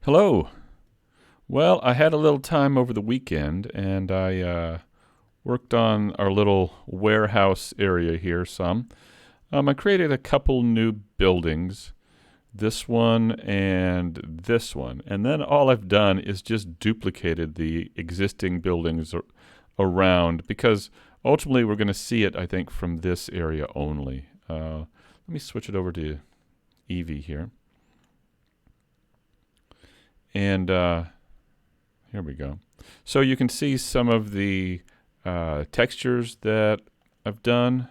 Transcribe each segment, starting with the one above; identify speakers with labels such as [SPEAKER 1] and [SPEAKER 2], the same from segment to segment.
[SPEAKER 1] Hello. Well, I had a little time over the weekend and I worked on our little warehouse area here some. I created a couple new buildings, this one and this one. And then all I've done is just duplicated the existing buildings around because ultimately we're going to see it, I think, from this area only. Let me switch it over to Eevee here. And here we go. So you can see some of the textures that I've done.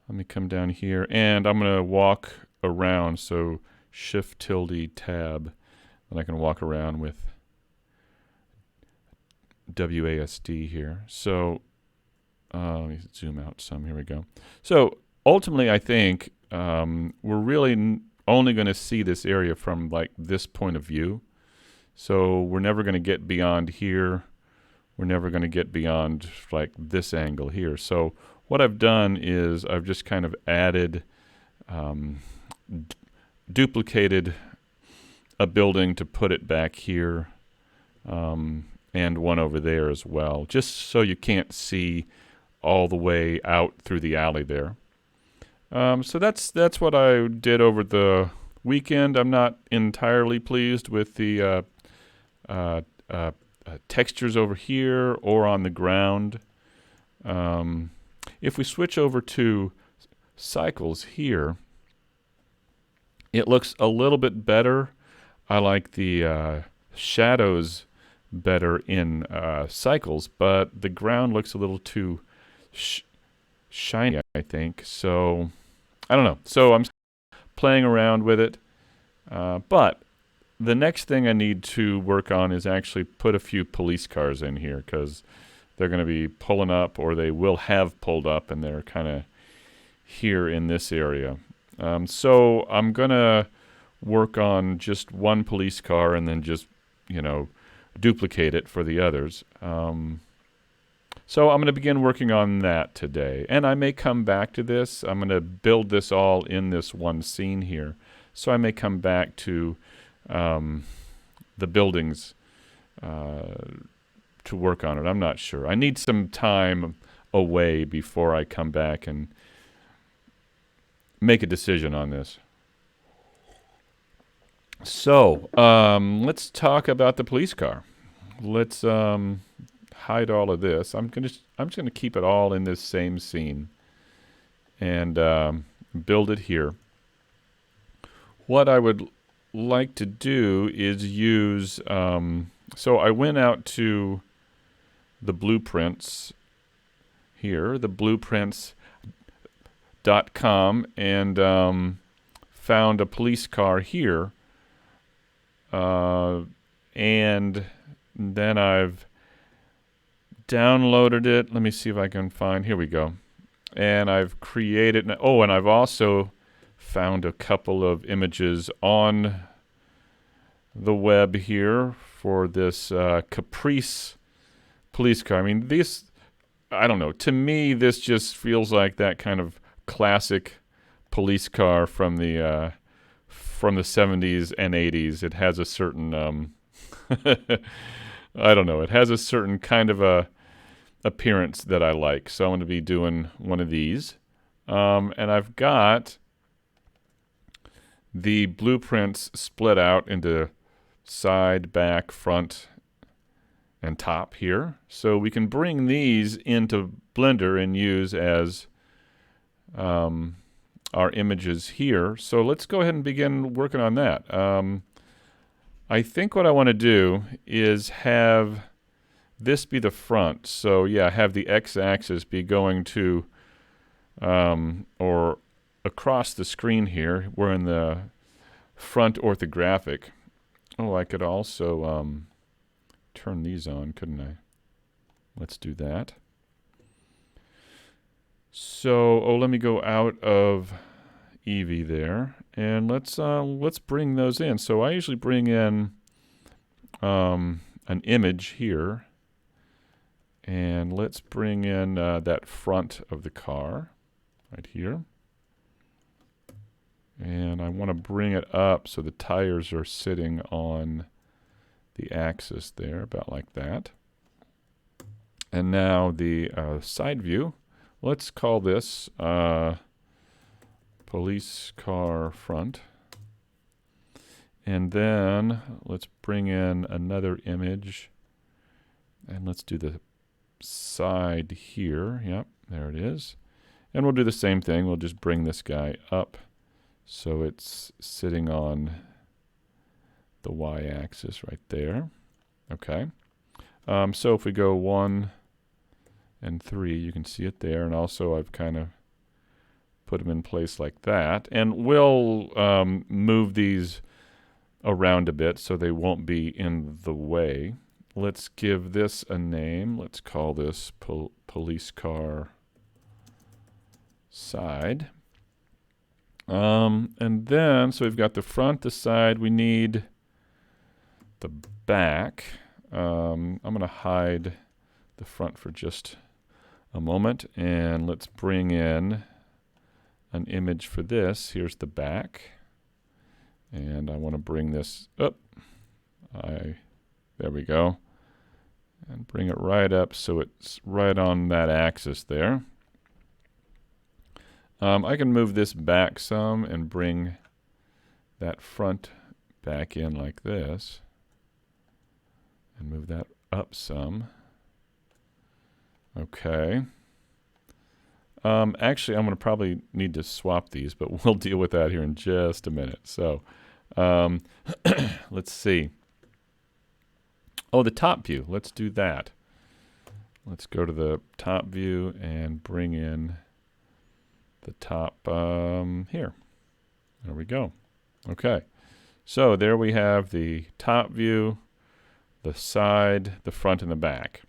[SPEAKER 1] Let me come down here, and I'm going to walk around. So Shift tilde tab, and I can walk around with WASD here. So let me zoom out some. Here we go. So ultimately, I think we're really only going to see this area from like this point of view. So we're never going to get beyond here. We're never going to get beyond like this angle here. So what I've done is I've just kind of added, duplicated a building to put it back here, and one over there as well, just so you can't see all the way out through the alley there. So that's what I did over the weekend. I'm not entirely pleased with the textures over here or on the ground. If we switch over to cycles here, it looks a little bit better. I like the shadows better in cycles, but the ground looks a little too shiny, I think. So I don't know. So I'm playing around with it, but the next thing I need to work on is actually put a few police cars in here because they're going to be pulling up, or they will have pulled up, and they're kind of here in this area. So I'm going to work on just one police car and then just, duplicate it for the others. So I'm going to begin working on that today. And I may come back to this. I'm going to build this all in this one scene here. So I may come back to the buildings to work on it. I'm not sure. I need some time away before I come back and make a decision on this. So let's talk about the police car. Let's hide all of this. I'm just going to keep it all in this same scene and build it here. What I would like to do is use, so I went out to the blueprints here, the blueprints.com, and found a police car here, and then I've downloaded it. Let me see if I can find, here we go. And I've created, oh, and I've also found a couple of images on the web here for this Caprice police car. I mean, these, I don't know, to me this just feels like that kind of classic police car from the 70s and 80s. It has a certain I don't know, it has a certain kind of a appearance that I like. So I'm going to be doing one of these. And I've got the blueprints split out into side, back, front, and top here. So we can bring these into Blender and use as our images here. So let's go ahead and begin working on that. I think what I want to do is have this be the front. So yeah, have the x-axis be going to or across the screen here. We're in the front orthographic. Oh, I could also turn these on, couldn't I? Let's do that. So, let me go out of Eevee there, and let's bring those in. So I usually bring in an image here, and let's bring in that front of the car right here. And I want to bring it up so the tires are sitting on the axis there, about like that. And now the side view. Let's call this police car front. And then let's bring in another image. And let's do the side here. Yep, there it is. And we'll do the same thing. We'll just bring this guy up so it's sitting on the y-axis right there. Okay. So if we go 1 and 3, you can see it there. And also I've kind of put them in place like that. And we'll move these around a bit so they won't be in the way. Let's give this a name. Let's call this police car side. And then, so we've got the front, the side. We need the back. I'm going to hide the front for just a moment. And let's bring in an image for this. Here's the back. And I want to bring this up. There we go. And bring it right up so it's right on that axis there. I can move this back some and bring that front back in like this. And move that up some. Okay. Actually, I'm going to probably need to swap these, but we'll deal with that here in just a minute. So, let's see. Oh, the top view. Let's do that. Let's go to the top view and bring in the top here. There we go. Okay. So there we have the top view, the side, the front, and the back.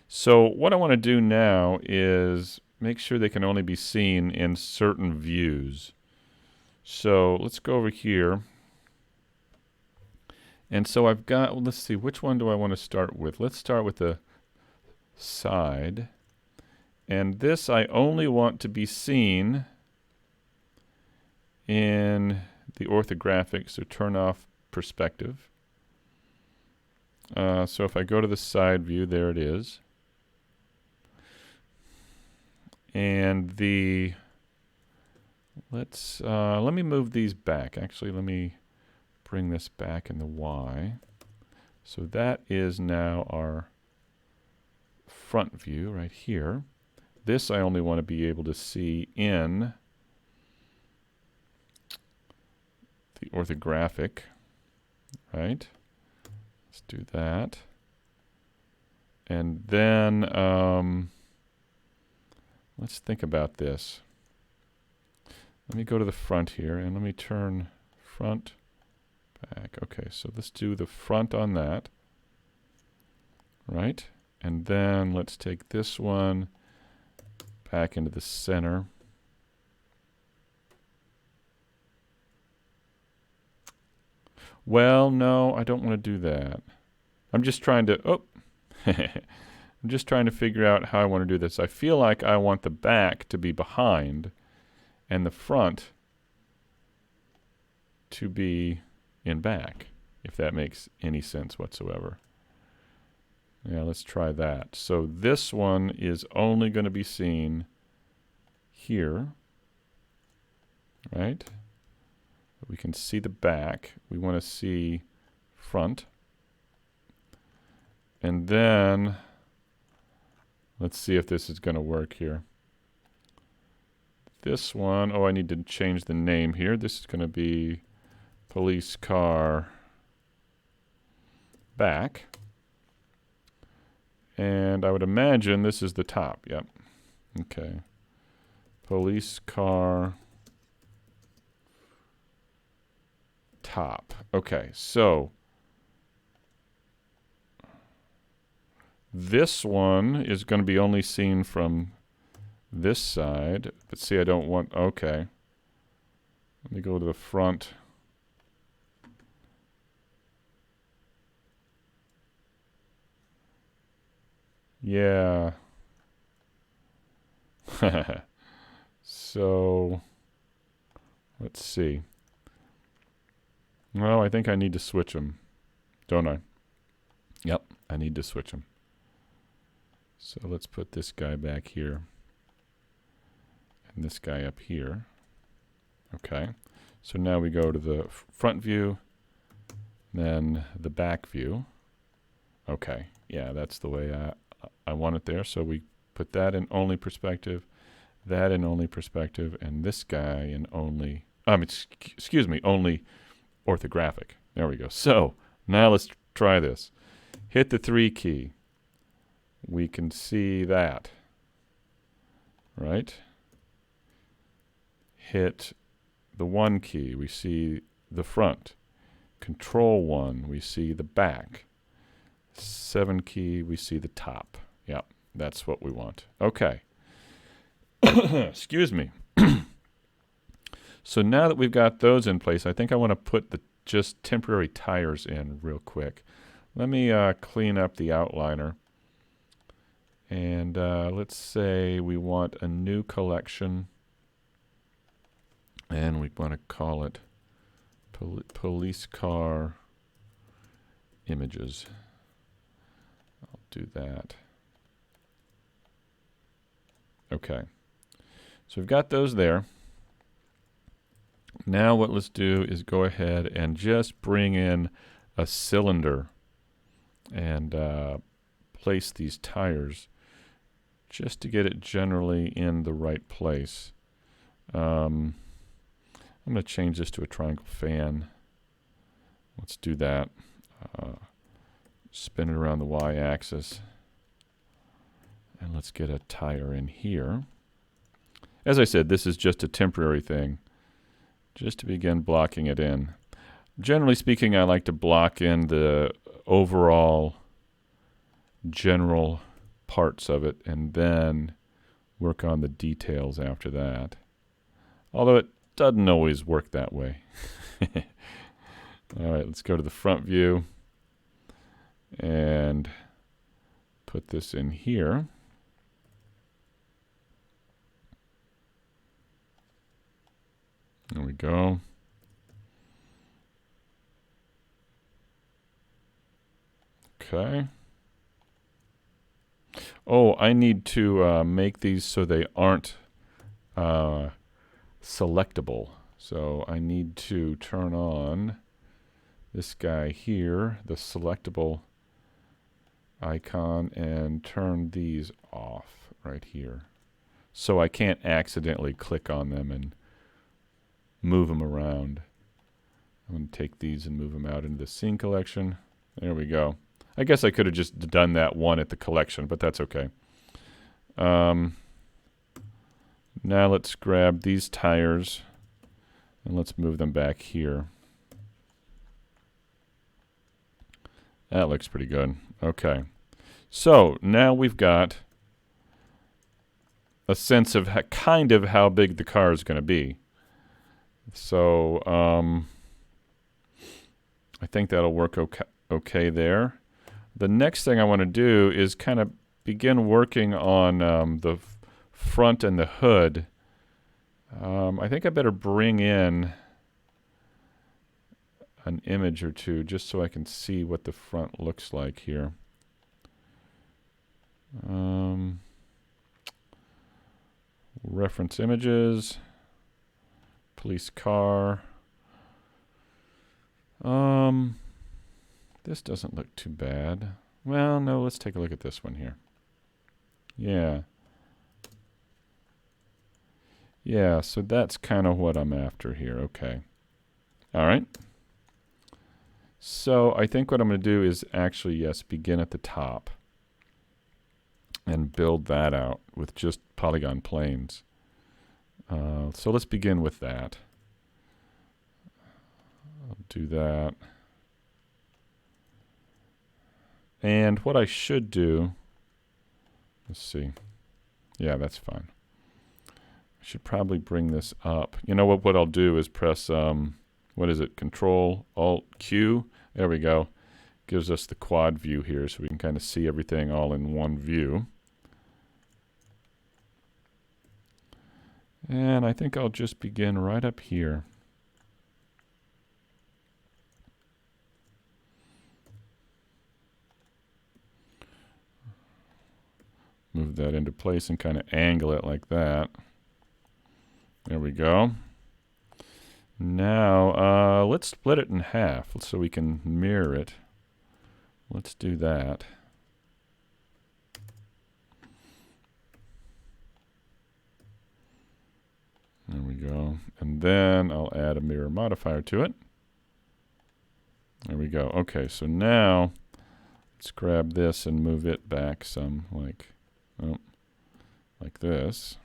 [SPEAKER 1] So what I want to do now is make sure they can only be seen in certain views. So let's go over here. And so I've got, well, let's see, which one do I want to start with? Let's start with the side. And this I only want to be seen in the orthographic, so turn off perspective. So if I go to the side view, there it is. And the, let me move these back. Actually, let me bring this back in the Y. So that is now our front view right here. This I only want to be able to see in the orthographic, right? Let's do that. And then let's think about this. Let me go to the front here and let me turn front back. Okay, so let's do the front on that, right? And then let's take this one back into the center. Well, no, I don't want to do that. I'm just trying to, I'm just trying to figure out how I want to do this. I feel like I want the back to be behind and the front to be in back, if that makes any sense whatsoever. Yeah, let's try that. So this one is only going to be seen here, right? We can see the back. We want to see front. And then let's see if this is going to work here. This one, oh, I need to change the name here. This is going to be police car back. And I would imagine this is the top. Yep. Okay. Police car top. Okay, so this one is going to be only seen from this side. But see, I don't want, okay. Let me go to the front. Yeah. So, let's see. Well, I think I need to switch them, don't I? Yep, I need to switch them. So let's put this guy back here and this guy up here. Okay, so now we go to the front view, then the back view. Okay, yeah, that's the way I want it there. So we put that in only perspective, that in only perspective, and this guy in only, excuse me, only orthographic. There we go. So now let's try this. Hit the 3 key. We can see that, right? Hit the 1 key. We see the front. Control 1, we see the back. 7 key, we see the top. Yep, that's what we want. Okay. Excuse me. So now that we've got those in place, I think I want to put the just temporary tires in real quick. Let me clean up the outliner. And let's say we want a new collection. And we want to call it police car images. I'll do that. Okay. So we've got those there. Now what let's do is go ahead and just bring in a cylinder and place these tires just to get it generally in the right place. I'm going to change this to a triangle fan. Let's do that. Spin it around the y-axis. And let's get a tire in here. As I said, this is just a temporary thing, just to begin blocking it in. Generally speaking, I like to block in the overall general parts of it and then work on the details after that. Although it doesn't always work that way. All right, let's go to the front view and put this in here. There we go. Okay. Oh, I need to make these so they aren't selectable. So I need to turn on this guy here, the selectable icon, and turn these off right here. So I can't accidentally click on them and move them around. I'm going to take these and move them out into the scene collection. There we go. I guess I could have just done that one at the collection, but that's okay. Now let's grab these tires and let's move them back here. That looks pretty good. Okay. So now we've got a sense of kind of how big the car is going to be. So I think that'll work okay there. The next thing I want to do is kind of begin working on the front and the hood. I think I better bring in an image or two just so I can see what the front looks like here. Reference images, police car. This doesn't look too bad. Well, no, let's take a look at this one here. Yeah. Yeah, so that's kind of what I'm after here. Okay. All right. So I think what I'm going to do is actually, yes, begin at the top and build that out with just polygon planes. So let's begin with that. I'll do that. And what I should do, let's see. Yeah, that's fine. I should probably bring this up. You know what I'll do is press, what is it, Control, Alt, Q. There we go. Gives us the quad view here so we can kind of see everything all in one view. And I think I'll just begin right up here. move that into place and kind of angle it like that. There we go. Now, let's split it in half so we can mirror it. Let's do that. There we go. And then I'll add a mirror modifier to it. There we go. Okay, so now let's grab this and move it back some, like this.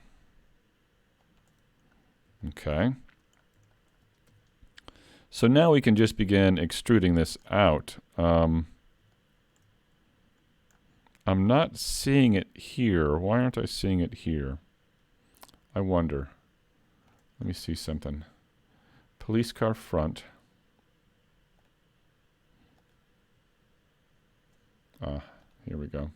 [SPEAKER 1] Okay. So now we can just begin extruding this out. I'm not seeing it here. Why aren't I seeing it here? I wonder. Let me see something. Police car front. Here we go.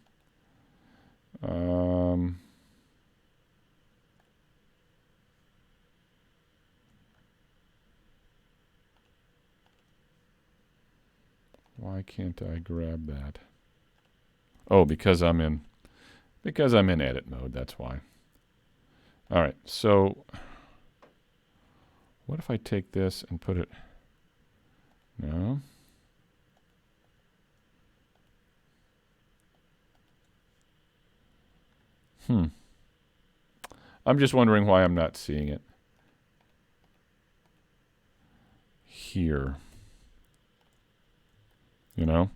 [SPEAKER 1] Why can't I grab that? Oh, because I'm in edit mode, that's why. All right, so what if I take this and put it, no. I'm just wondering why I'm not seeing it here. You know?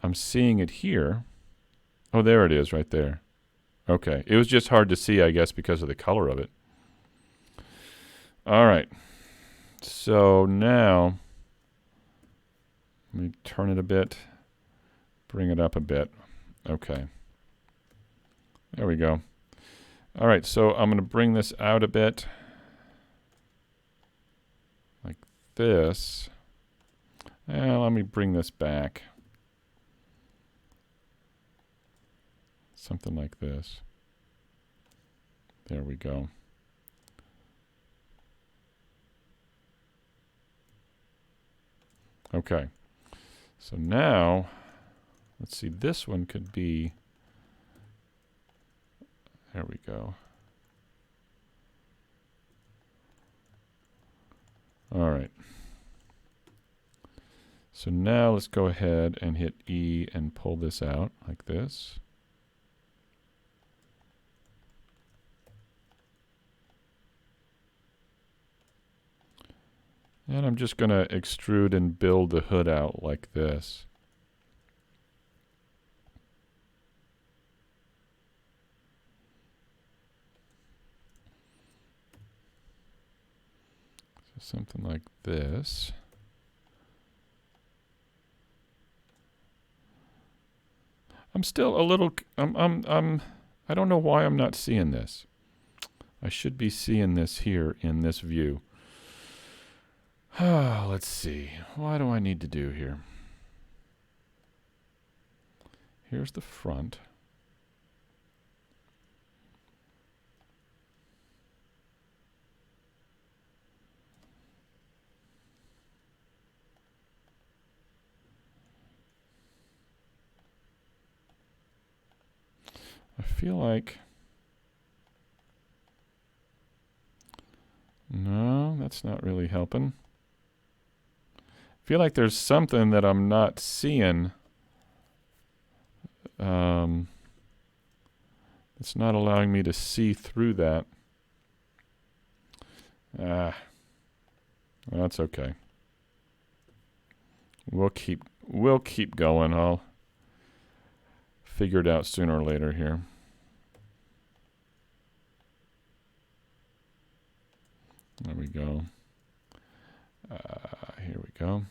[SPEAKER 1] I'm seeing it here. Oh, there it is right there. Okay. It was just hard to see, I guess, because of the color of it. All right. So now, let me turn it a bit, bring it up a bit. Okay. There we go. All right, so I'm going to bring this out a bit, like this. And let me bring this back. Something like this. There we go. Okay. So now, let's see, this one could be, there we go. All right. So now let's go ahead and hit E and pull this out like this. And I'm just going to extrude and build the hood out like this. So something like this. I'm still a little, I don't know why I'm not seeing this. I should be seeing this here in this view. Let's see. What do I need to do here? Here's the front. I feel like, no, that's not really helping. I feel like there's something that I'm not seeing. It's not allowing me to see through that. That's okay. We'll keep going. I'll figure it out sooner or later here. There we go. Here we go.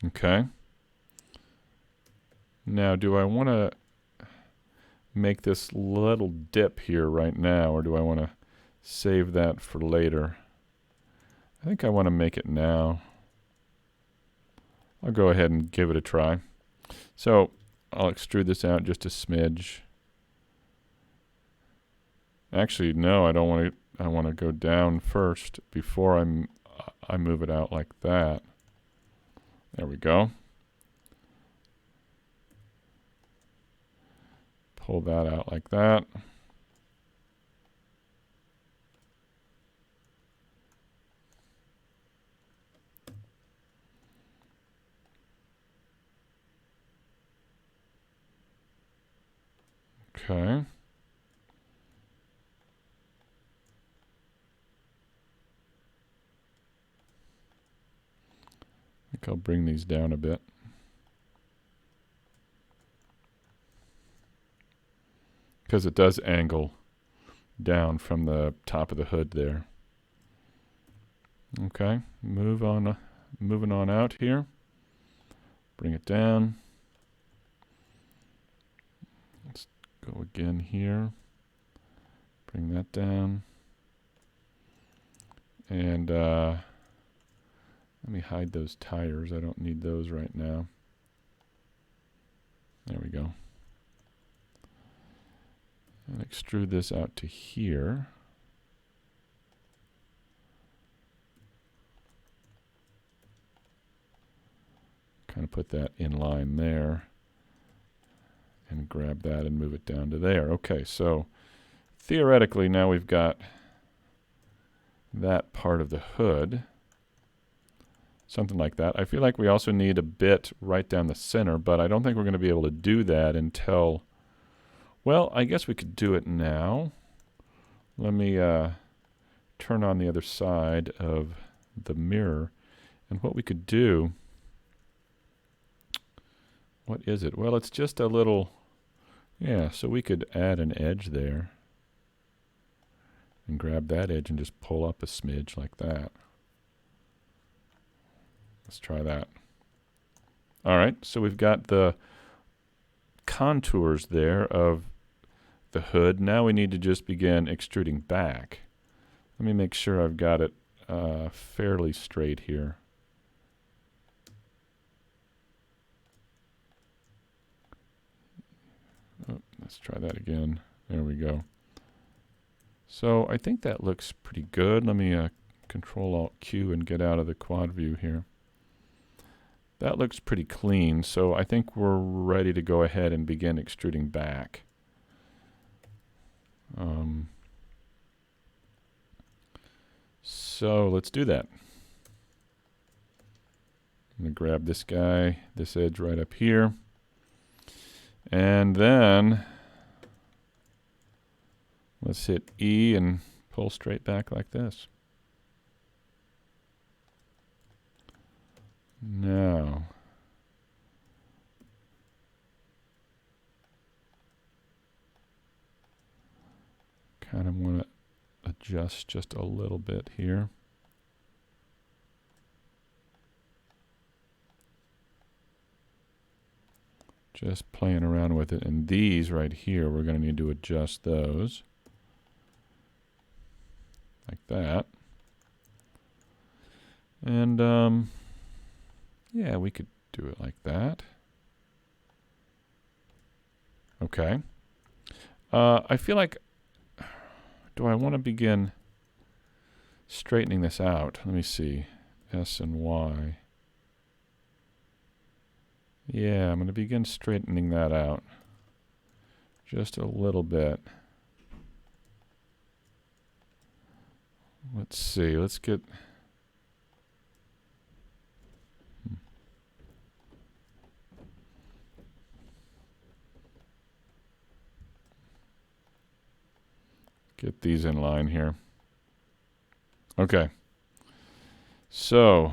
[SPEAKER 1] Okay. Now, do I want to make this little dip here right now, or do I want to save that for later? I think I want to make it now. I'll go ahead and give it a try. So I'll extrude this out just a smidge. Actually, no, I don't want to. I want to go down first before I move it out like that. There we go. pull that out like that. Okay. I think I'll bring these down a bit. Because it does angle down from the top of the hood there. Okay, moving on out here. Bring it down. Let's go again here. Bring that down. And let me hide those tires. I don't need those right now. There we go. And extrude this out to here. Kind of put that in line there. And grab that and move it down to there. Okay, so theoretically now we've got that part of the hood. Something like that. I feel like we also need a bit right down the center, but I don't think we're going to be able to do that until... Well, I guess we could do it now. Let me turn on the other side of the mirror. And what we could do... What is it? Well, it's just a little... Yeah, so we could add an edge there. And grab that edge and just pull up a smidge like that. Let's try that. All right, so we've got the contours there of the hood. Now we need to just begin extruding back. Let me make sure I've got it fairly straight here. Oh, let's try that again. There we go. So I think that looks pretty good. Let me Control-Alt-Q and get out of the quad view here. That looks pretty clean, so I think we're ready to go ahead and begin extruding back. So let's do that. I'm going to grab this guy, this edge right up here. And then let's hit E and pull straight back like this. Now, kind of want to adjust just a little bit here. Just playing around with it. And these right here, we're going to need to adjust those. Like that. And, yeah, we could do it like that. Okay. I feel like, do I want to begin straightening this out? Let me see. S and Y. Yeah, I'm going to begin straightening that out. Just a little bit. Let's see. Let's get... Get these in line here. Okay. So,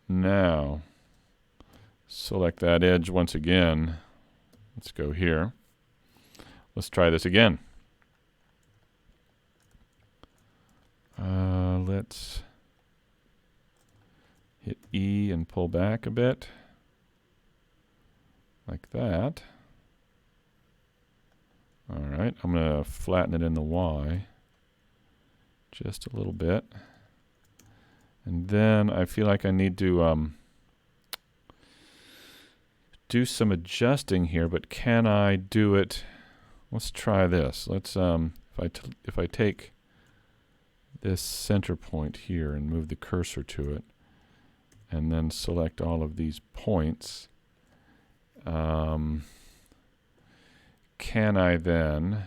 [SPEAKER 1] now, select that edge once again. Let's go here. Let's try this again. Let's hit E and pull back a bit. Like that. All right, I'm going to flatten it in the Y just a little bit. And then I feel like I need to do some adjusting here, but can I do it? Let's try this. Let's if I take this center point here and move the cursor to it, and then select all of these points. can I then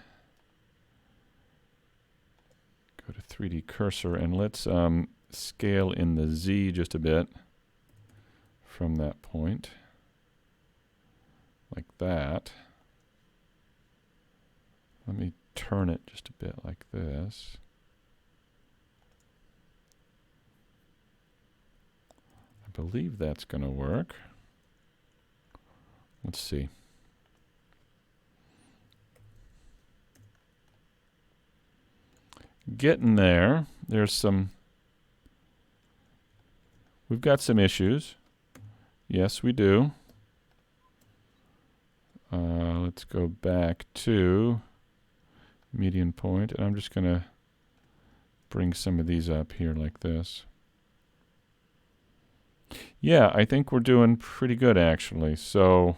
[SPEAKER 1] go to 3D cursor and let's scale in the Z just a bit from that point, like that. Let me turn it just a bit like this. I believe that's going to work. Let's see. Getting there. There's some, we've got some issues. Yes, we do. Let's go back to median point, and I'm just going to bring some of these up here like this. Yeah, I think we're doing pretty good actually. So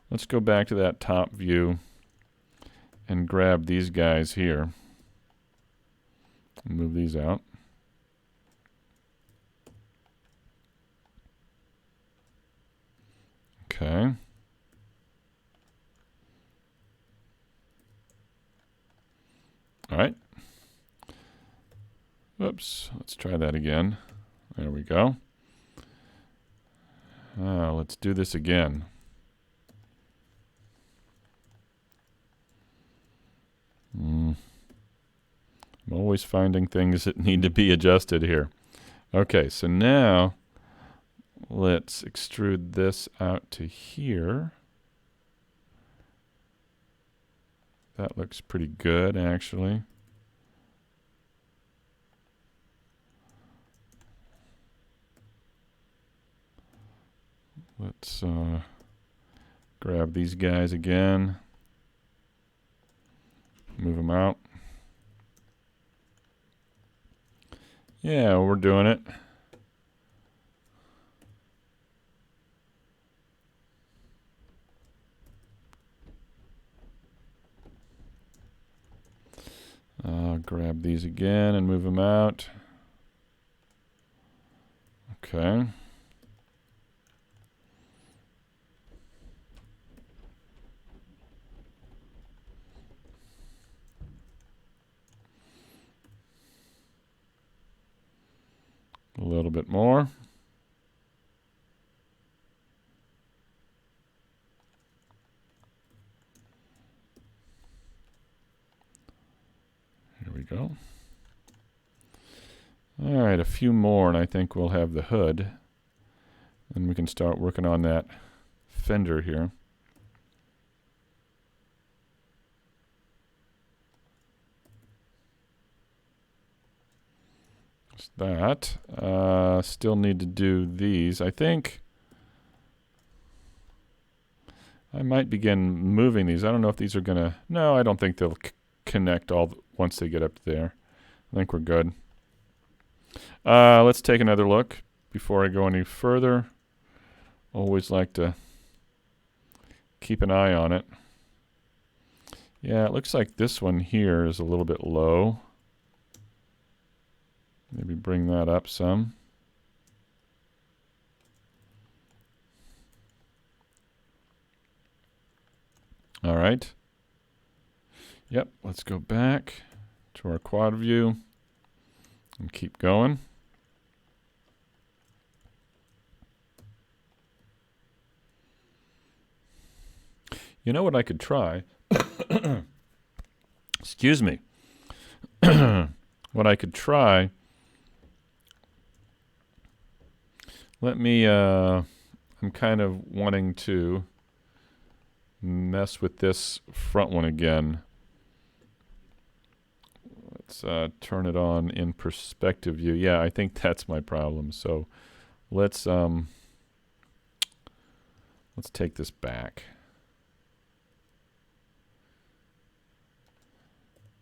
[SPEAKER 1] let's go back to that top view and grab these guys here. Move these out. Okay. All right. Oops. Let's try that again. There we go. Let's do this again. I'm always finding things that need to be adjusted here. Okay, so now let's extrude this out to here. That looks pretty good, actually. Let's grab these guys again. Move them out. Yeah, we're doing it. Grab these again and move them out. Okay. A little bit more. Here we go. All right, a few more, and I think we'll have the hood. And we can start working on that fender here. That. Still need to do these. I think I might begin moving these. I don't know if these are going to... No, I don't think they'll connect all once they get up there. I think we're good. Let's take another look before I go any further. Always like to keep an eye on it. Yeah, it looks like this one here is a little bit low. Maybe bring that up some. All right. Yep, let's go back to our quad view and keep going. You know what I could try? Excuse me. What I could try... Let me, I'm kind of wanting to mess with this front one again. Let's turn it on in perspective view. Yeah, I think that's my problem. So let's take this back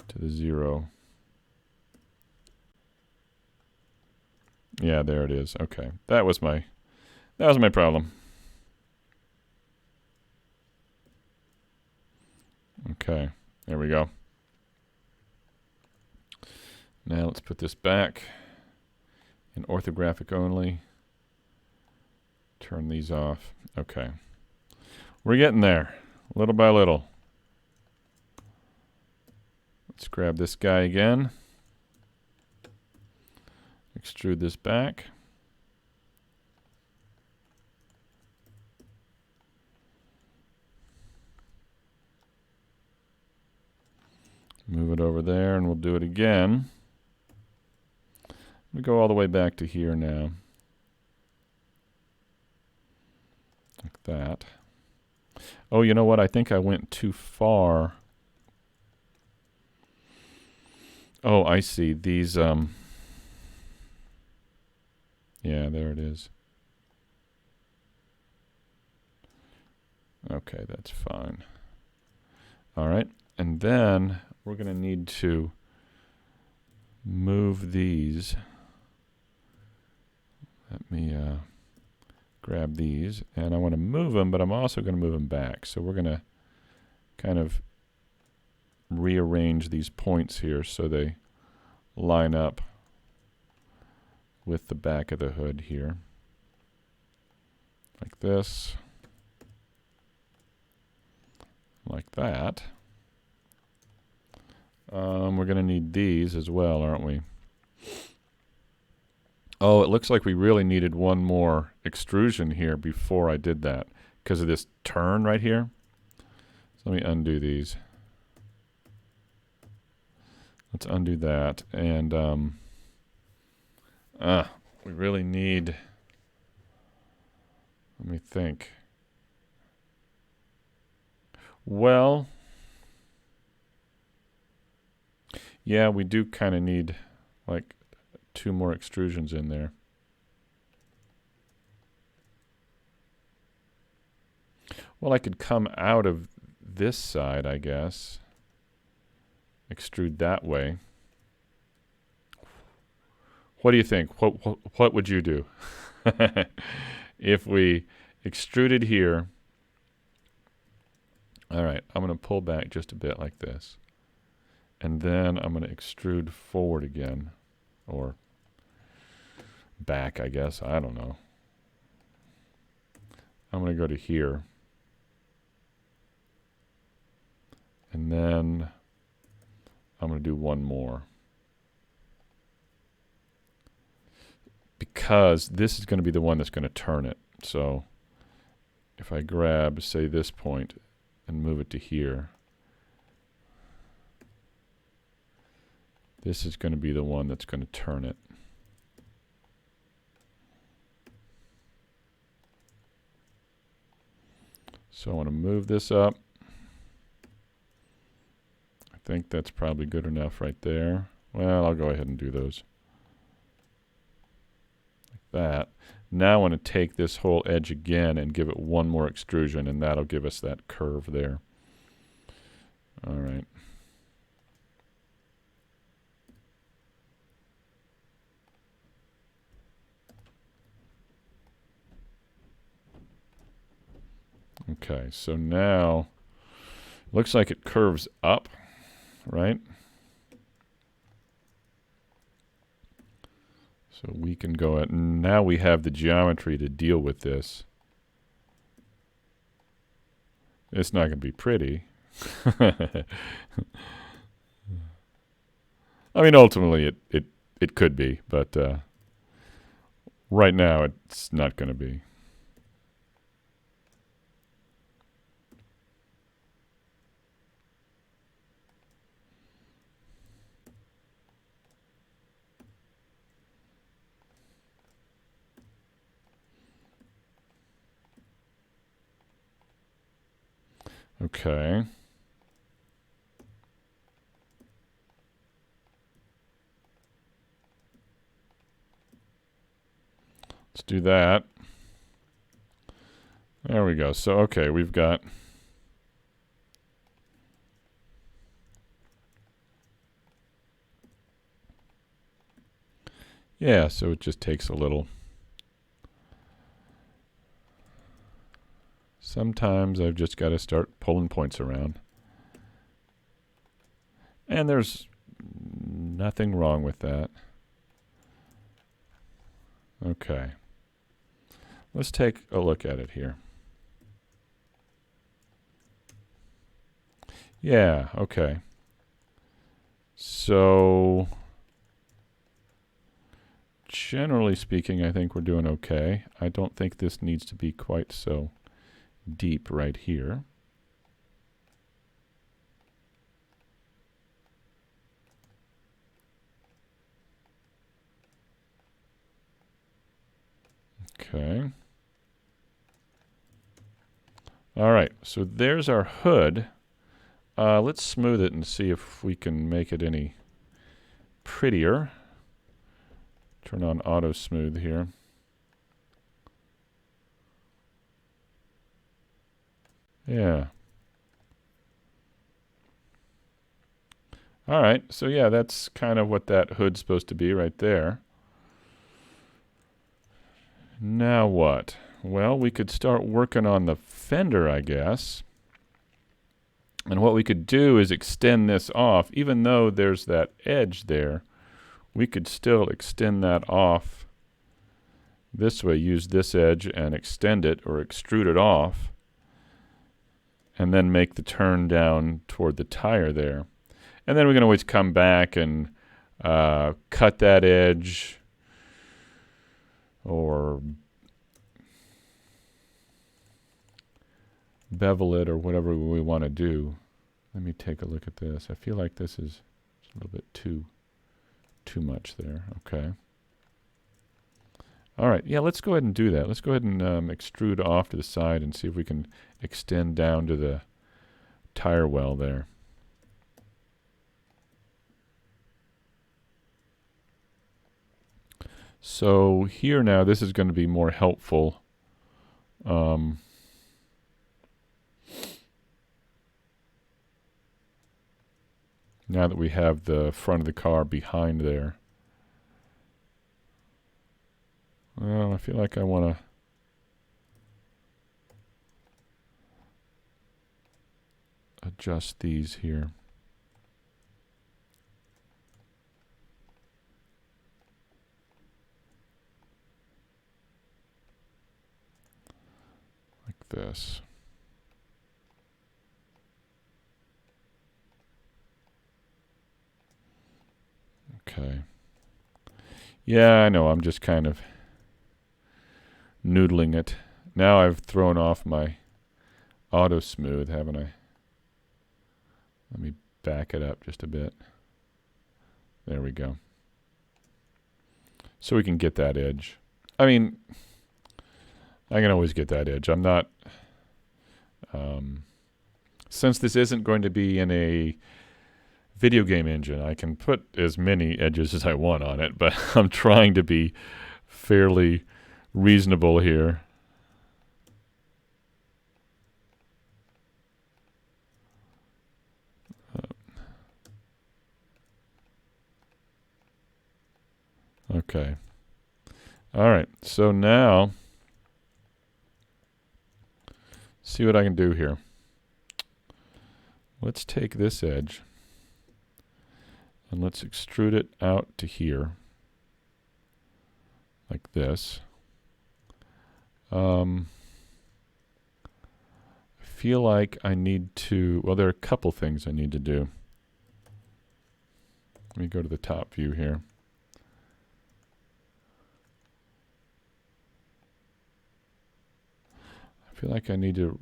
[SPEAKER 1] to the 0. Yeah, there it is. Okay. That was my problem. Okay. There we go. Now let's put this back in orthographic only. Turn these off. Okay. We're getting there, little by little. Let's grab this guy again. Extrude this back. Move it over there, and we'll do it again. We go all the way back to here now. Like that. Oh, you know what? I think I went too far. Oh, I see. These, yeah, there it is. Okay, that's fine. All right, and then we're going to need to move these. Let me grab these, and I want to move them, but I'm also going to move them back. So we're going to kind of rearrange these points here so they line up with the back of the hood here, like this, like that. We're going to need these as well, aren't we? Oh, it looks like we really needed one more extrusion here before I did that because of this turn right here. So let me undo these. Let's undo that. And we really need, let me think. Well, yeah, we do kind of need like 2 more extrusions in there. Well, I could come out of this side, I guess. Extrude that way. What do you think? What would you do? If we extruded here. All right, I'm going to pull back just a bit like this. And then I'm going to extrude forward again. Or back, I guess. I don't know. I'm going to go to here. And then I'm going to do one more. Because this is going to be the one that's going to turn it. So if I grab, say, this point and move it to here, this is going to be the one that's going to turn it. So I want to move this up. I think that's probably good enough right there. Well, I'll go ahead and do those. Like that. Now I want to take this whole edge again and give it one more extrusion, and that'll give us that curve there. All right. Okay, so now looks like it curves up, right? So we can go at, now we have the geometry to deal with this. It's not going to be pretty. I mean, ultimately it could be, but right now it's not going to be. Okay. Let's do that. There we go. So, okay, we've got yeah, so it just takes a little. Sometimes I've just got to start pulling points around. And there's nothing wrong with that. Okay. Let's take a look at it here. Yeah, okay. So generally speaking, I think we're doing okay. I don't think this needs to be quite so deep right here. Okay. All right, so there's our hood. Let's smooth it and see if we can make it any prettier. Turn on auto smooth here. Yeah. All right, so yeah, that's kind of what that hood's supposed to be right there. Now what? Well, we could start working on the fender, I guess. And what we could do is extend this off. Even though there's that edge there, we could still extend that off this way. Use this edge and extend it or extrude it off. And then make the turn down toward the tire there. And then we can always come back and cut that edge or bevel it or whatever we want to do. Let me take a look at this. I feel like this is a little bit too much there. Okay. All right. Yeah, let's go ahead and do that. Let's go ahead and extrude off to the side and see if we can extend down to the tire well there. So here now, this is going to be more helpful. Now that we have the front of the car behind there. Well, I feel like I want to adjust these here. Like this. Okay. Yeah, I know. I'm just kind of noodling it. Now I've thrown off my auto smooth, haven't I? Let me back it up just a bit. There we go. So we can get that edge. I mean, I can always get that edge. I'm not... since this isn't going to be in a video game engine, I can put as many edges as I want on it, but I'm trying to be fairly reasonable here. Okay. All right. So now, see what I can do here. Let's take this edge and let's extrude it out to here, like this. I feel like I need to, well, there are a couple things I need to do. Let me go to the top view here. I feel like I need to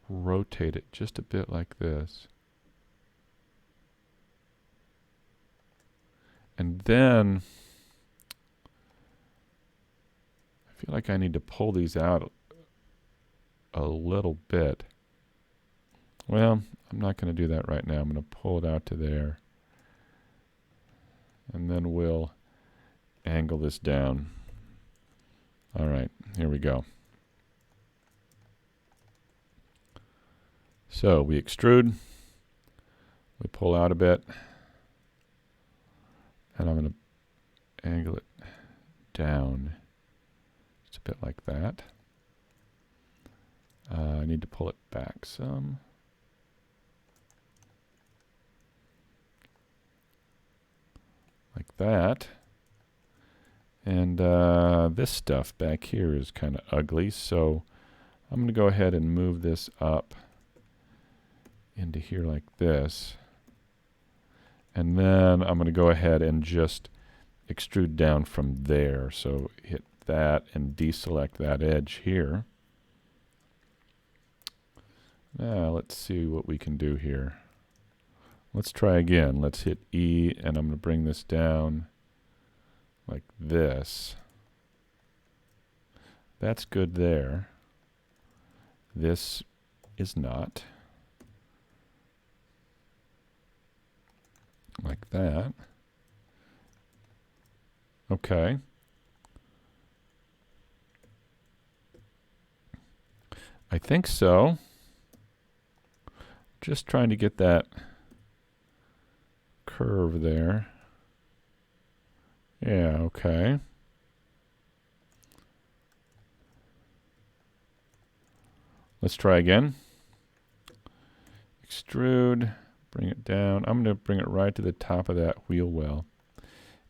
[SPEAKER 1] rotate it just a bit like this. And then I feel like I need to pull these out a little bit. Well, I'm not going to do that right now. I'm going to pull it out to there. And then we'll angle this down. All right, here we go. So we extrude, we pull out a bit, and I'm going to angle it down just a bit like that. I need to pull it back some. Like that. And this stuff back here is kind of ugly, so I'm going to go ahead and move this up into here like this. And then I'm going to go ahead and just extrude down from there. So hit that and deselect that edge here. Now let's see what we can do here. Let's try again. Let's hit E, and I'm going to bring this down like this. That's good there. This is not. Like that. Okay. I think so. Just trying to get that curve there. Yeah, okay. Let's try again. Extrude, bring it down. I'm going to bring it right to the top of that wheel well.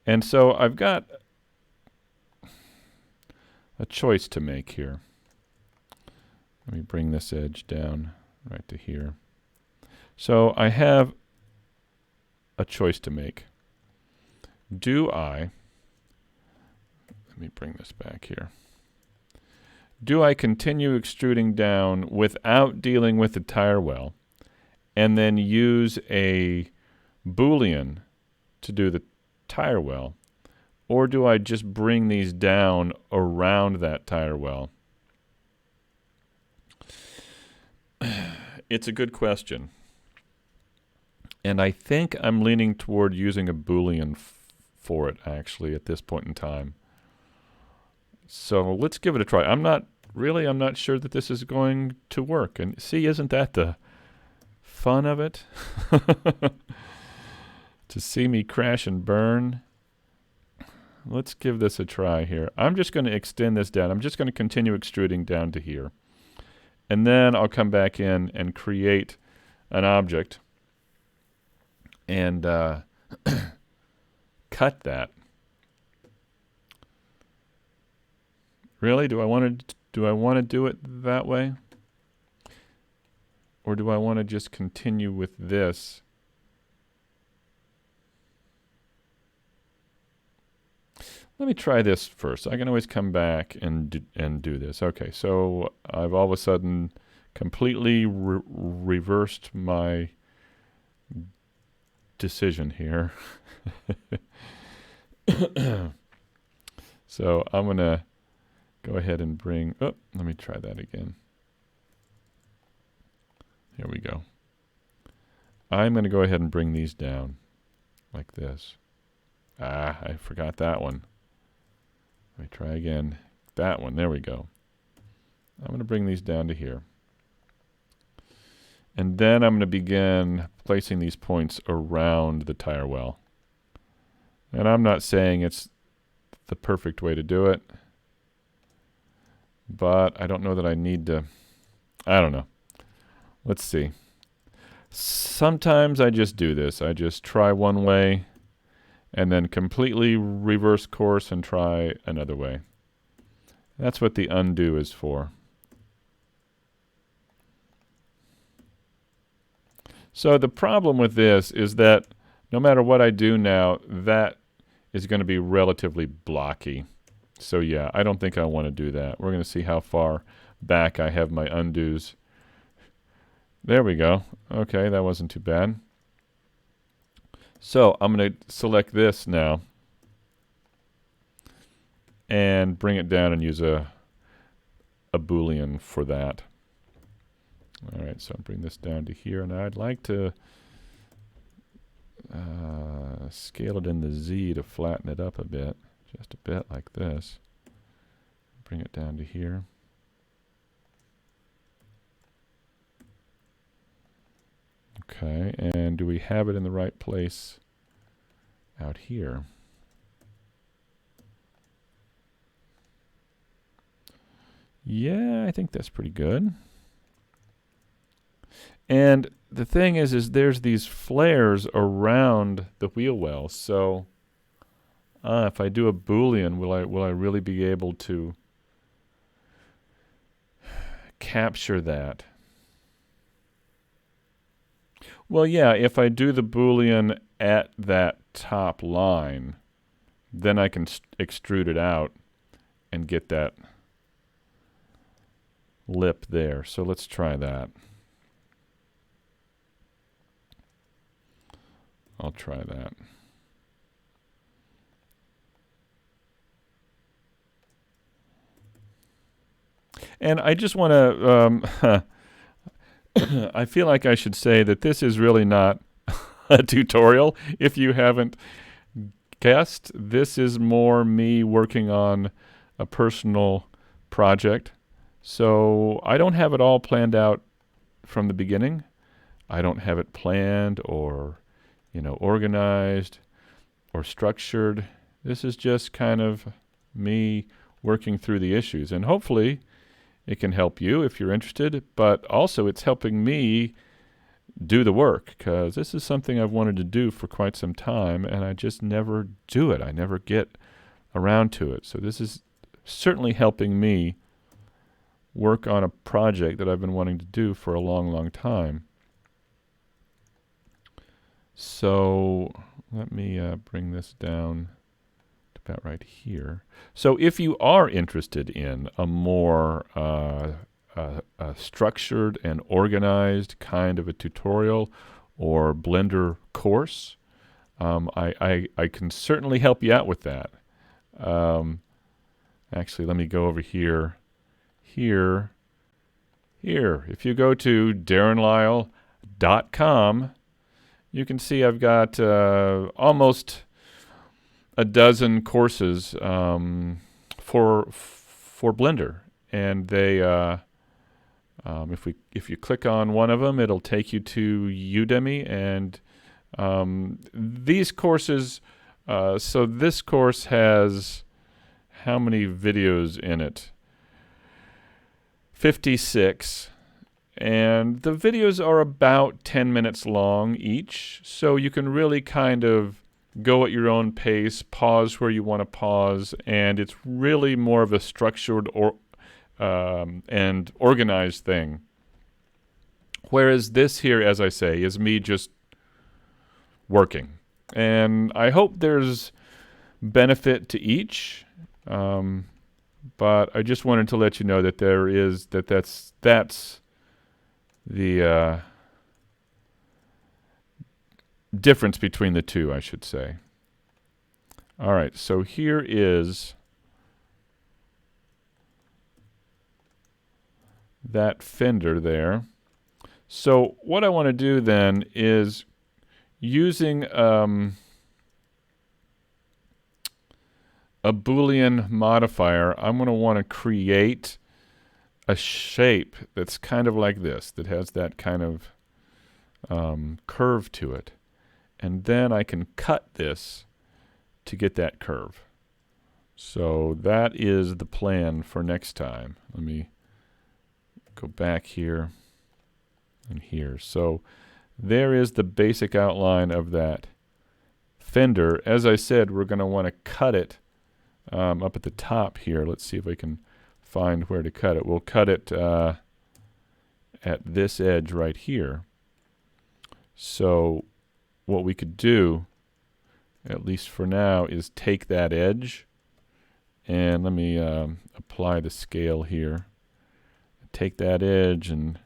[SPEAKER 1] And so I've got a choice to make here. Let me bring this edge down right to here. So I have a choice to make. Let me bring this back here. Do I continue extruding down without dealing with the tire well and then use a Boolean to do the tire well? Or do I just bring these down around that tire well? It's a good question. And I think I'm leaning toward using a Boolean for it, actually, at this point in time. So let's give it a try. I'm not sure that this is going to work. And see, isn't that the fun of it? To see me crash and burn. Let's give this a try here. I'm just going to extend this down. I'm just going to continue extruding down to here. And then I'll come back in and create an object and cut that. Really? Do I want to do it that way? Or do I want to just continue with this? Let me try this first. I can always come back and do this. Okay, so I've all of a sudden completely reversed my decision here. So I'm going to go ahead and bring, let me try that again. Here we go. I'm going to go ahead and bring these down like this. I forgot that one. Let me try again. That one, there we go. I'm going to bring these down to here. And then I'm going to begin placing these points around the tire well. And I'm not saying it's the perfect way to do it, but I don't know that I need to, I don't know. Let's see. Sometimes I just do this. I just try one way and then completely reverse course and try another way. That's what the undo is for. So the problem with this is that no matter what I do now, that is going to be relatively blocky. So yeah, I don't think I want to do that. We're going to see how far back I have my undos. There we go. Okay, that wasn't too bad. So I'm going to select this now and bring it down and use a Boolean for that. All right, so I'll bring this down to here, and I'd like to scale it in the Z to flatten it up a bit, just a bit like this. Bring it down to here. Okay, and do we have it in the right place out here? Yeah, I think that's pretty good. And the thing is there's these flares around the wheel well. So if I do a Boolean, will I really be able to capture that? Well, yeah, if I do the Boolean at that top line, then I can extrude it out and get that lip there. So let's try that. I'll try that. And I just want to, I feel like I should say that this is really not a tutorial. If you haven't guessed, this is more me working on a personal project. So I don't have it all planned out from the beginning. I don't have it planned or, organized or structured. This is just kind of me working through the issues. And hopefully it can help you if you're interested, but also it's helping me do the work, because this is something I've wanted to do for quite some time, and I just never do it. I never get around to it. So this is certainly helping me work on a project that I've been wanting to do for a long, long time. So let me bring this down to about right here. So if you are interested in a more structured and organized kind of a tutorial or Blender course, I can certainly help you out with that. Actually, let me go over here. Here. If you go to darrenlyle.com, you can see I've got almost a dozen courses for Blender, and they if you click on one of them, it'll take you to Udemy, and these courses. So this course has how many videos in it? 56. And the videos are about 10 minutes long each, so you can really kind of go at your own pace, pause where you want to pause, and it's really more of a structured and organized thing. Whereas this here, as I say, is me just working. And I hope there's benefit to each, but I just wanted to let you know that that's the difference between the two, I should say. All right, so here is that Fender there. So what I want to do then is using a Boolean modifier, I'm going to want to create a shape that's kind of like this, that has that kind of curve to it. And then I can cut this to get that curve. So that is the plan for next time. Let me go back here and here. So there is the basic outline of that Fender. As I said, we're going to want to cut it up at the top here. Let's see if I can find where to cut it. We'll cut it at this edge right here. So what we could do, at least for now, is take that edge, and let me apply the scale here. Take that edge and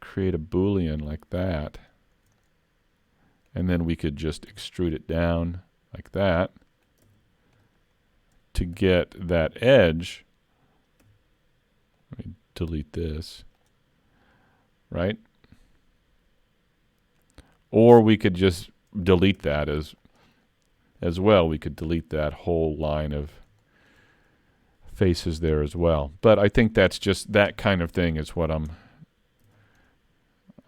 [SPEAKER 1] create a Boolean like that, and then we could just extrude it down like that to get that edge. Let me delete this, right? Or we could just delete that as well. We could delete that whole line of faces there as well. But I think that's just that kind of thing is what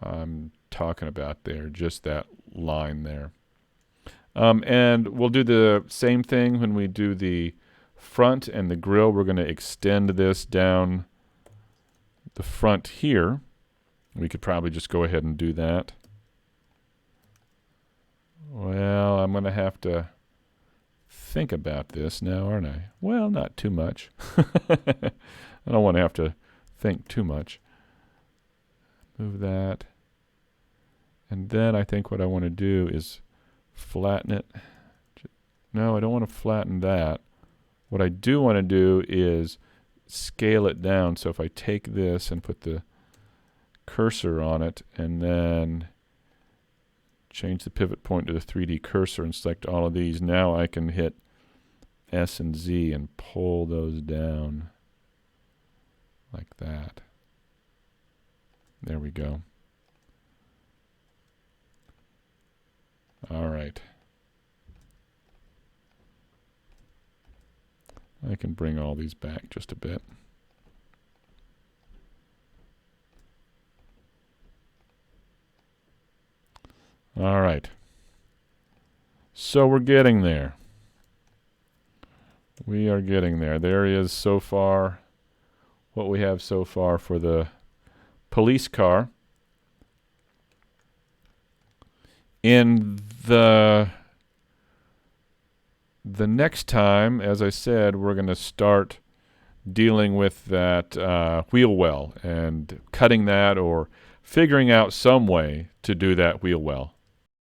[SPEAKER 1] I'm talking about there, just that line there. And we'll do the same thing when we do the front and the grill. We're going to extend this down the front here. We could probably just go ahead and do that. Well, I'm going to have to think about this now, aren't I? Well, not too much. I don't want to have to think too much. Move that. And then I think what I want to do is flatten it. No, I don't want to flatten that. What I do want to do is scale it down. So if I take this and put the cursor on it and then change the pivot point to the 3D cursor and select all of these, now I can hit S and Z and pull those down like that. There we go. All right. I can bring all these back just a bit. All right. So we're getting there. We are getting there. There is so far what we have so far for the police car. In the next time, as I said, we're going to start dealing with that wheel well and cutting that or figuring out some way to do that wheel well.